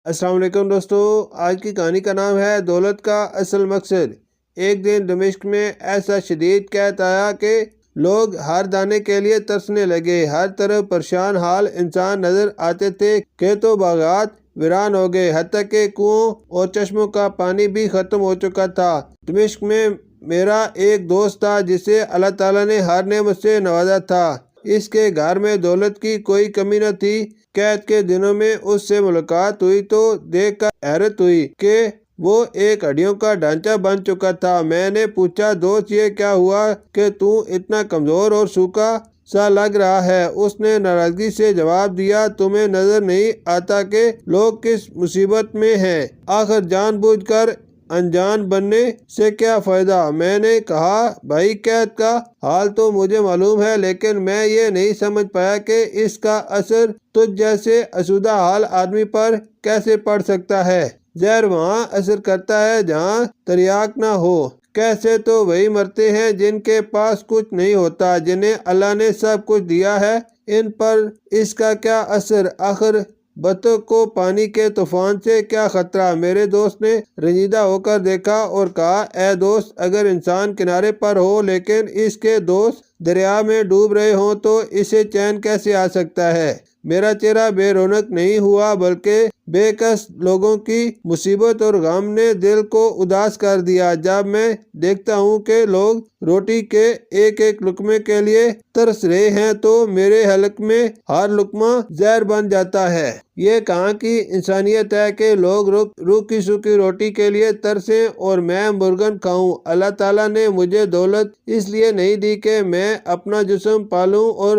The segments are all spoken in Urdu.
السلام علیکم دوستو، آج کی کہانی کا نام ہے دولت کا اصل مقصد۔ ایک دن دمشق میں ایسا شدید قحط آیا کہ لوگ ہر دانے کے لیے ترسنے لگے۔ ہر طرف پریشان حال انسان نظر آتے تھے کہ تو باغات ویران ہو گئے، حتیٰ کہ کنوؤں اور چشموں کا پانی بھی ختم ہو چکا تھا۔ دمشق میں میرا ایک دوست تھا جسے اللہ تعالیٰ نے ہر نعمت سے نوازا تھا۔ اس کے گھر میں دولت کی کوئی کمی نہ تھی۔ قحط کے دنوں میں اس سے ملاقات ہوئی تو دیکھ کر حیرت ہوئی کہ وہ ایک ہڈیوں کا ڈھانچہ بن چکا تھا۔ میں نے پوچھا، دوست یہ کیا ہوا کہ تو اتنا کمزور اور سوکھا سا لگ رہا ہے؟ اس نے ناراضگی سے جواب دیا، تمہیں نظر نہیں آتا کہ لوگ کس مصیبت میں ہیں؟ آخر جان بوجھ کر انجان بننے سے کیا فائدہ؟ میں نے کہا، بھائی قحط کا حال تو مجھے معلوم ہے، لیکن میں یہ نہیں سمجھ پایا کہ اس کا اثر تجھ جیسے آسودہ حال آدمی پر کیسے پڑ سکتا ہے۔ زہر وہاں اثر کرتا ہے جہاں تریاک نہ ہو۔ قحط سے تو وہی مرتے ہیں جن کے پاس کچھ نہیں ہوتا، جنہیں اللہ نے سب کچھ دیا ہے۔ ان پر اس کا کیا اثر؟ آخر بطخ کو پانی کے طوفان سے کیا خطرہ؟ میرے دوست نے رنجیدہ ہو کر دیکھا اور کہا، اے دوست، اگر انسان کنارے پر ہو لیکن اس کے دوست دریا میں ڈوب رہے ہوں تو اسے چین کیسے آ سکتا ہے؟ میرا چہرہ بے رونق نہیں ہوا، بلکہ بے کس لوگوں کی مصیبت اور غم نے دل کو اداس کر دیا۔ جب میں دیکھتا ہوں کہ لوگ روٹی کے ایک ایک لقمے کے لیے ترس رہے ہیں تو میرے حلق میں ہر لقمہ زہر بن جاتا ہے۔ یہ کہاں کی انسانیت ہے کہ لوگ روکھی سوکھی روٹی کے لیے ترسیں اور میں مرغن کھاؤں؟ اللہ تعالیٰ نے مجھے دولت اس لیے نہیں دی کہ میں اپنا جسم پالوں اور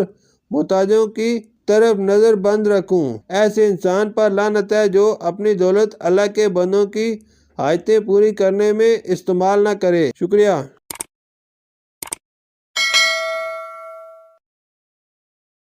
محتاجوں کی طرف نظر بند رکھوں۔ ایسے انسان پر لعنت ہے جو اپنی دولت اللہ کے بندوں کی حاجتیں پوری کرنے میں استعمال نہ کرے۔ شکریہ۔